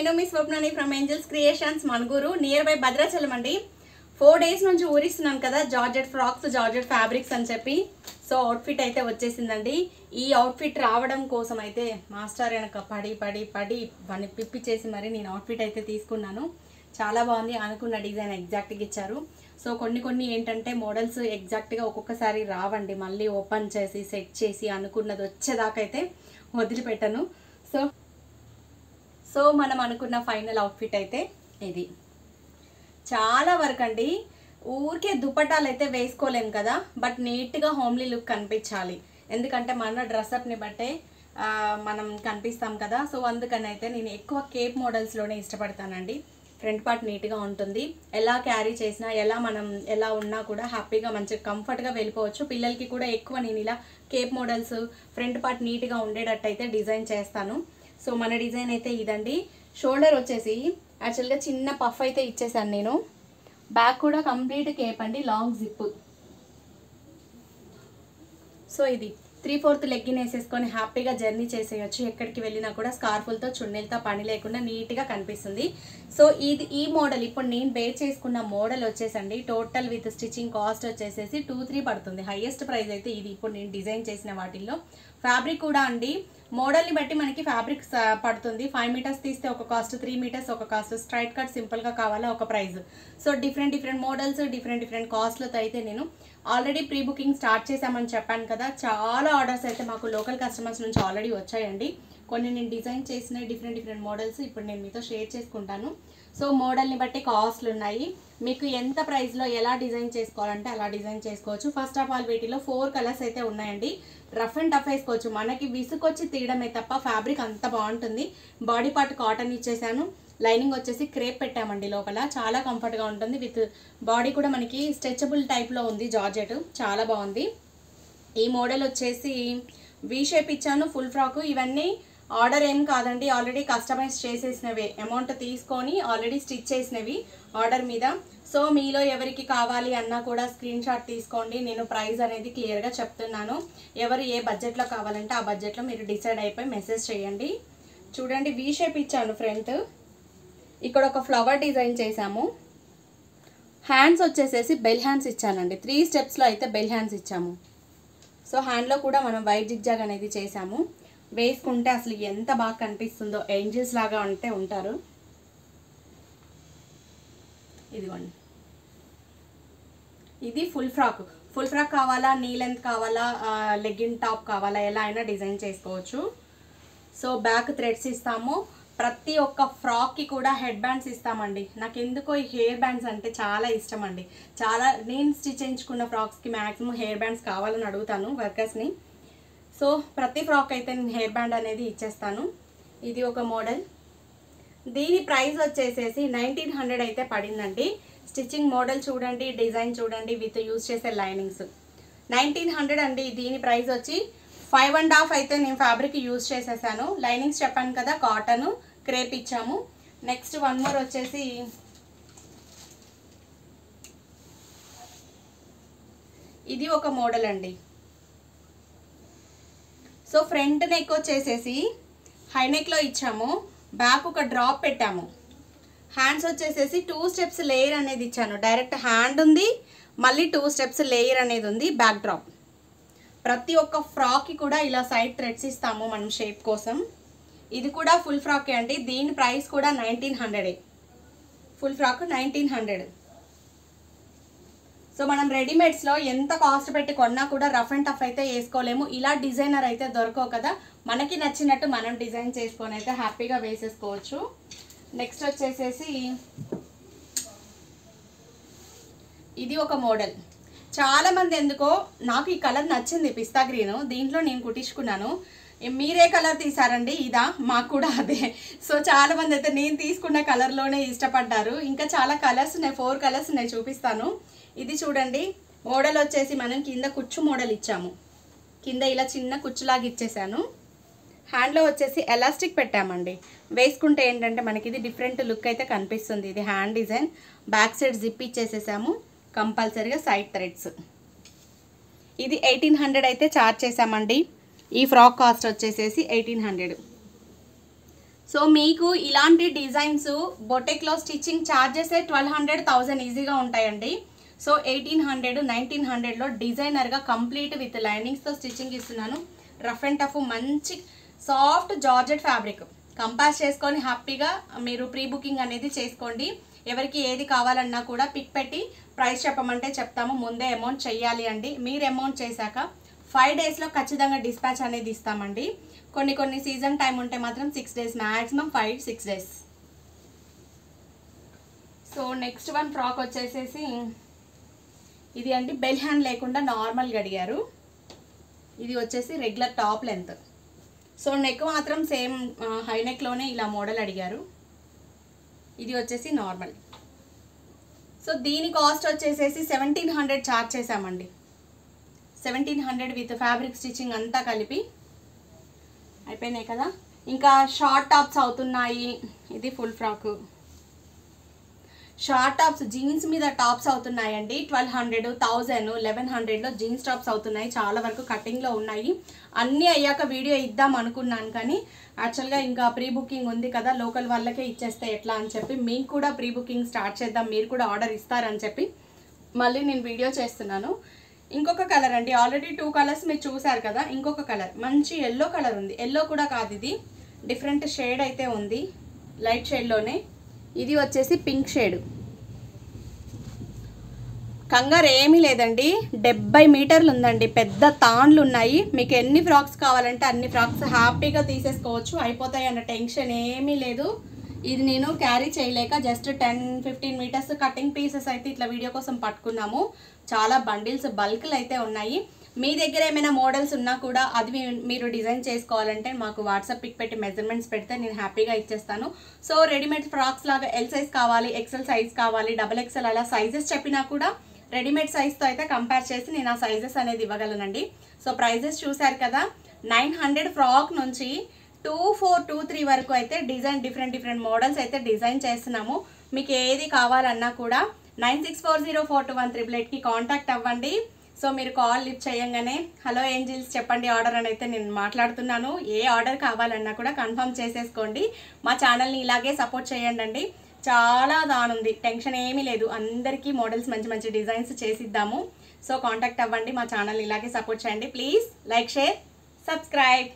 నేను మీ స్వప్నని from angels creations Manuguru near by Bhadrachalam అండి. 4 days నుంచి ఊరిస్తున్నాను కదా జార్జెట్ ఫ్రాక్స్ జార్జెట్ ఫ్యాబ్రిక్స్ అని చెప్పి. సో అవుట్ఫిట్ అయితే వచ్చేసిందండి. ఈ అవుట్ఫిట్ రావడం కోసం అయితే మాస్టర్ వెనక పడి పడి పడి వాడిని పిప్పి చేసి మరి నేను అవుట్ఫిట్ అయితే తీసుకున్నాను. చాలా బాగుంది. అనుకున్న డిజైన్ ఎగ్జాక్ట్గా ఇచ్చారు. సో కొన్ని ఏంటంటే మోడల్స్ ఎగ్జాక్ట్గా ఒక్కొక్కసారి రావండి. మళ్ళీ ఓపెన్ చేసి సెట్ చేసి అనుకున్నది వచ్చేదాకా అయితే వదిలిపెట్టను. సో మనం అనుకున్న ఫైనల్ అవుట్ఫిట్ అయితే ఇది. చాలా వరకు అండి ఊరికే దుపట్టాలు అయితే వేసుకోలేము కదా, బట్ నీట్గా హోమ్లీ లుక్ కనిపించాలి. ఎందుకంటే మన డ్రెస్అప్ని బట్టే మనం కనిపిస్తాం కదా. సో అందుకని అయితే నేను ఎక్కువ కేప్ మోడల్స్లోనే ఇష్టపడతానండి. ఫ్రంట్ పార్ట్ నీట్గా ఉంటుంది. ఎలా క్యారీ చేసినా ఎలా ఉన్నా కూడా హ్యాపీగా మంచిగా కంఫర్ట్గా వెళ్ళిపోవచ్చు. పిల్లలకి కూడా ఎక్కువ నేను ఇలా కేప్ మోడల్స్ ఫ్రంట్ పార్ట్ నీట్గా ఉండేటట్టు అయితే డిజైన్ చేస్తాను. సో మన డిజైన్ అయితే ఇదండి. షోల్డర్ వచ్చేసి యాక్చువల్గా చిన్న పఫ్ అయితే ఇచ్చేసాను నేను. బ్యాక్ కూడా కంప్లీట్ కేప్ అండి, లాంగ్ జిప్. సో ఇది 3/4 లెగ్గిన్ వేసేసుకొని హ్యాపీగా జర్నీ చేసేయచ్చు. ఎక్కడికి వెళ్ళినా కూడా స్కార్ఫులతో చున్నీలతో పని లేకుండా నీట్గా కనిపిస్తుంది. సో ఈ మోడల్ ఇప్పుడు నేను బేర్ చేసుకున్న మోడల్ వచ్చేసండి టోటల్ విత్ స్టిచ్చింగ్ కాస్ట్ వచ్చేసేసి 2-3 పడుతుంది. హైయెస్ట్ ప్రైస్ అయితే ఇది ఇప్పుడు నేను డిజైన్ చేసిన వాటిల్లో. ఫ్యాబ్రిక్ కూడా అండి మోడల్ని బట్టి మనకి ఫ్యాబ్రిక్ పడుతుంది. 5 మీటర్స్ తీస్తే ఒక కాస్ట్, 3 మీటర్స్ ఒక కాస్ట్, స్ట్రైట్ కట్ సింపుల్గా కావాలా ఒక price. So different models different కాస్ట్లతో అయితే నేను ఆల్రెడీ ప్రీ బుకింగ్ స్టార్ట్ చేశామని చెప్పాను కదా. చాలా ఆర్డర్స్ అయితే మాకు లోకల్ కస్టమర్స్ నుంచి ఆల్రెడీ వచ్చాయండి. కొన్ని నేను డిజైన్ చేసిన డిఫరెంట్ మోడల్స్ ఇప్పుడు నేను మీతో షేర్ చేసుకుంటాను. సో మోడల్ని బట్టి కాస్ట్లు ఉన్నాయి. మీకు ఎంత ప్రైస్లో ఎలా డిజైన్ చేసుకోవాలంటే అలా డిజైన్ చేసుకోవచ్చు. ఫస్ట్ ఆఫ్ ఆల్ వీటిలో 4 కలర్స్ అయితే ఉన్నాయండి. రఫ్ అండ్ టఫ్ వేసుకోవచ్చు. మనకి విసుకొచ్చి తీయడమే తప్ప ఫ్యాబ్రిక్ అంత బాగుంటుంది. బాడీ పార్ట్ కాటన్ ఇచ్చేసాను. లైనింగ్ వచ్చేసి క్రేప్ పెట్టామండి లోపల. చాలా కంఫర్ట్గా ఉంటుంది. విత్ బాడీ కూడా మనకి స్ట్రెచబుల్ టైప్లో ఉంది జార్జెట్. చాలా బాగుంది. ఈ మోడల్ వచ్చేసి వీ షేప్ ఇచ్చాను. Full frock. ఇవన్నీ ఆర్డర్ ఏం కాదండి, ఆల్రెడీ కస్టమైజ్ చేసేసినవే. అమౌంట్ తీసుకొని ఆల్రెడీ స్టిచ్ చేసినవి ఆర్డర్ మీద. సో మీలో ఎవరికి కావాలి అన్నా కూడా స్క్రీన్ షాట్ తీసుకోండి. నేను ప్రైస్ అనేది క్లియర్గా చెప్తున్నాను. ఎవరు ఏ బడ్జెట్లో కావాలంటే ఆ బడ్జెట్లో మీరు డిసైడ్ అయిపోయి మెసేజ్ చేయండి. చూడండి వీ షేప్ ఇచ్చాను ఫ్రంట్. ఇక్కడ ఒక ఫ్లవర్ డిజైన్ చేశాము. హ్యాండ్స్ వచ్చేసేసి బెల్ హ్యాండ్స్ ఇచ్చానండి. 3 స్టెప్స్లో అయితే బెల్ హ్యాండ్స్ ఇచ్చాము. సో హ్యాండ్లో కూడా మనం వైట్ జిగ్జాగ్ అనేది చేసాము. వేసుకుంటే అసలు ఎంత బాగా కనిపిస్తుందో, ఏంజల్స్ లాగా ఉంటే ఉంటారు. ఇదిగోండి, ఇది ఫుల్ ఫ్రాక్ కావాలా, నీ లెంత్ కావాలా, లెగ్గిన్ టాప్ కావాలా, ఎలా అయినా డిజైన్ చేసుకోవచ్చు. సో బ్యాక్ థ్రెడ్స్ ఇస్తాము. ప్రతి ఒక్క ఫ్రాక్కి కూడా హెడ్ బ్యాండ్స్ ఇస్తామండి. నాకు ఎందుకో ఈ హెయిర్ బ్యాండ్స్ అంటే చాలా ఇష్టం అండి. నేను స్టిచ్ చేయించుకున్న ఫ్రాక్స్కి మ్యాక్సిమం హెయిర్ బ్యాండ్స్ కావాలని అడుగుతాను వర్కర్స్ని. సో ప్రతి ఫ్రాక్ అయితే నేను హెయిర్ బ్యాండ్ అనేది ఇచ్చేస్తాను. ఇది ఒక మోడల్. దీని ప్రైస్ వచ్చేసేసి 1900 అయితే పడిందండి. స్టిచ్చింగ్ మోడల్ చూడండి, డిజైన్ చూడండి, విత్ యూజ్ చేసే లైనింగ్స్. 1900 అండి. దీని ప్రైస్ వచ్చి 5.5 అయితే నేను ఫ్యాబ్రిక్ యూజ్ చేసేసాను. లైనింగ్స్ చెప్పాను కదా, కాటన్ క్రేప్ ఇచ్చాము. నెక్స్ట్ వన్ మోర్ వచ్చేసి ఇది ఒక మోడల్ అండి. సో ఫ్రంట్ నెక్ వచ్చేసేసి హై నెక్లో ఇచ్చాము. బ్యాక్ ఒక డ్రాప్ పెట్టాము. హ్యాండ్స్ వచ్చేసేసి 2 స్టెప్స్ లేయర్ అనేది ఇచ్చాను. డైరెక్ట్ హ్యాండ్ ఉంది, మళ్ళీ 2 స్టెప్స్ లేయర్ అనేది ఉంది. Back drop. ప్రతి ఒక్క ఫ్రాక్కి కూడా ఇలా సైడ్ థ్రెడ్స్ ఇస్తాము మనం షేప్ కోసం. ఇది కూడా ఫుల్ ఫ్రాకే అండి. దీని ప్రైస్ కూడా 1900. Full frock 1900. సో మనం రెడీమేడ్స్లో ఎంత కాస్ట్ పెట్టి కొన్నా కూడా రఫ్ అండ్ టఫ్ అయితే వేసుకోలేము. ఇలా డిజైనర్ అయితే దొరకవు కదా. మనకి నచ్చినట్టు మనం డిజైన్ చేసుకొని అయితే హ్యాపీగా వేసేసుకోవచ్చు. నెక్స్ట్ వచ్చేసేసి ఇది ఒక మోడల్. చాలామంది ఎందుకో నాకు ఈ కలర్ నచ్చింది, పిస్తా గ్రీన్. దీంట్లో నేను కుట్టించుకున్నాను. మీరే కలర్ తీసారండి? ఇదా? మాకు కూడా అదే. సో చాలామంది అయితే నేను తీసుకున్న కలర్లోనే ఇష్టపడ్డారు. ఇంకా చాలా కలర్స్ ఉన్నాయి, 4 కలర్స్ ఉన్నాయి, చూపిస్తాను. ఇది చూడండి. మోడల్ వచ్చేసి మనం కింద కుచ్చు మోడల్ ఇచ్చాము. కింద ఇలా చిన్న కుచ్చులాగా ఇచ్చేసాను. హ్యాండ్లో వచ్చేసి ఎలాస్టిక్ పెట్టామండి. వేసుకుంటే ఏంటంటే మనకి ఇది డిఫరెంట్ లుక్ అయితే కనిపిస్తుంది. ఇది hand design. Back side zip ఇచ్చేసేసాము. కంపల్సరీగా సైడ్ థ్రెడ్స్. ఇది 1800 అయితే చార్జ్ చేసామండి. ఈ ఫ్రాక్ కాస్ట్ వచ్చేసేసి 1800. సో మీకు ఇలాంటి డిజైన్స్ బొటెక్లో స్టిచ్చింగ్ ఛార్జెస్ 1200 1000 ఈజీగా ఉంటాయండి. సో 1800 1900లో డిజైనర్గా కంప్లీట్ విత్ లైనింగ్స్తో స్టిచ్చింగ్ ఇస్తున్నాను. రఫ్ అండ్ టఫ్ మంచి సాఫ్ట్ జార్జెట్ ఫ్యాబ్రిక్ కంపేర్ చేసుకొని హ్యాపీగా మీరు ప్రీ బుకింగ్ అనేది చేసుకోండి. ఎవరికి ఏది కావాలన్నా కూడా పిక్ పెట్టి ప్రైస్ చెప్పమంటే చెప్తాము. ముందే అమౌంట్ చెయ్యాలి అండి. మీరు అమౌంట్ చేశాక 5 డేస్లో ఖచ్చితంగా డిస్పాచ్ అనేది ఇస్తామండి. కొన్ని సీజన్ టైం ఉంటే మాత్రం 6 days, maximum 5-6 days. So next one frock వచ్చేసేసి ఇది అండి, బెల్ హ్యాండ్ లేకుండా నార్మల్గా అడిగారు. ఇది వచ్చేసి regular top length. So neck మాత్రం సేమ్ హై నెక్లోనే ఇలా మోడల్ అడిగారు. ఇది వచ్చేసి నార్మల్. సో దీని కాస్ట్ వచ్చేసేసి 1700 ఛార్జ్ చేసామండి. 1700 విత్ ఫ్యాబ్రిక్ స్టిచ్చింగ్ అంతా కలిపి అయిపోయినాయి కదా. ఇంకా షార్ట్ టాప్స్ అవుతున్నాయి. ఇది full frock. Short tops jeans మీద టాప్స్ అవుతున్నాయండి. 1200 1000 1100లో జీన్స్ టాప్స్ అవుతున్నాయి. చాలా వరకు కటింగ్లో ఉన్నాయి. అన్నీ అయ్యాక వీడియో ఇద్దాం అనుకున్నాను, కానీ యాక్చువల్గా ఇంకా ప్రీ బుకింగ్ ఉంది కదా, లోకల్ వాళ్ళకే ఇచ్చేస్తే ఎట్లా అని చెప్పి మీకు కూడా ప్రీ బుకింగ్ స్టార్ట్ చేద్దాం, మీరు కూడా ఆర్డర్ ఇస్తారని చెప్పి మళ్ళీ నేను వీడియో చేస్తున్నాను. ఇంకొక కలర్ అండి, ఆల్రెడీ 2 కలర్స్ మీరు చూసారు కదా. ఇంకొక కలర్ మంచి ఎల్లో కలర్ ఉంది. ఎల్లో కూడా కాదు, ఇది డిఫరెంట్ షేడ్ అయితే ఉంది, లైట్ షేడ్లోనే. ఇది వచ్చేసి పింక్ షేడ్. కంగారు ఏమీ లేదండి, 70 మీటర్లు ఉందండి. పెద్ద తాన్లు ఉన్నాయి. మీకు ఎన్ని ఫ్రాక్స్ కావాలంటే అన్ని ఫ్రాక్స్ హ్యాపీగా తీసేసుకోవచ్చు, అయిపోతాయి అన్న టెన్షన్ ఏమీ లేదు. ఇది నేను క్యారీ చేయలేక జస్ట్ 10-15 మీటర్స్ కటింగ్ పీసెస్ అయితే ఇట్లా వీడియో కోసం పట్టుకున్నాము. చాలా బండిల్స్ బల్క్లు అయితే ఉన్నాయి. మీ దగ్గర ఏమైనా మోడల్స్ ఉన్నా కూడా అది మీరు డిజైన్ చేసుకోవాలంటే మాకు వాట్సాప్ పిక్ పెట్టి మెజర్మెంట్స్ పెడితే నేను హ్యాపీగా ఇచ్చేస్తాను. సో రెడీమేడ్ ఫ్రాక్స్ లాగా ఎల్ సైజ్ కావాలి, ఎక్సెల్ సైజ్ కావాలి, XXL అలా సైజెస్ చెప్పినా కూడా రెడీమేడ్ సైజ్తో అయితే కంపేర్ చేసి నేను ఆ సైజెస్ అనేది ఇవ్వగలనండి. సో ప్రైజెస్ చూసారు కదా. 900 ఫ్రాక్ నుంచి 2423 వరకు అయితే డిజైన్ డిఫరెంట్ మోడల్స్ అయితే డిజైన్ చేస్తున్నాము. మీకు ఏది కావాలన్నా కూడా 9640421888కి కాంటాక్ట్ అవ్వండి. సో మీరు కాల్ లిఫ్ట్ చేయంగానే హలో ఏంజిల్స్ చెప్పండి ఆర్డర్ అని అయితే నేను మాట్లాడుతున్నాను. ఏ ఆర్డర్ కావాలన్నా కూడా కన్ఫర్మ్ చేసేసుకోండి. మా ఛానల్ని ఇలాగే సపోర్ట్ చేయండి. చాలా దానుంది, టెన్షన్ ఏమీ లేదు. అందరికీ మోడల్స్ మంచి డిజైన్స్ చేసిద్దాము. సో కాంటాక్ట్ అవ్వండి, మా ఛానల్ని ఇలాగే సపోర్ట్ చేయండి. Please like, share, subscribe.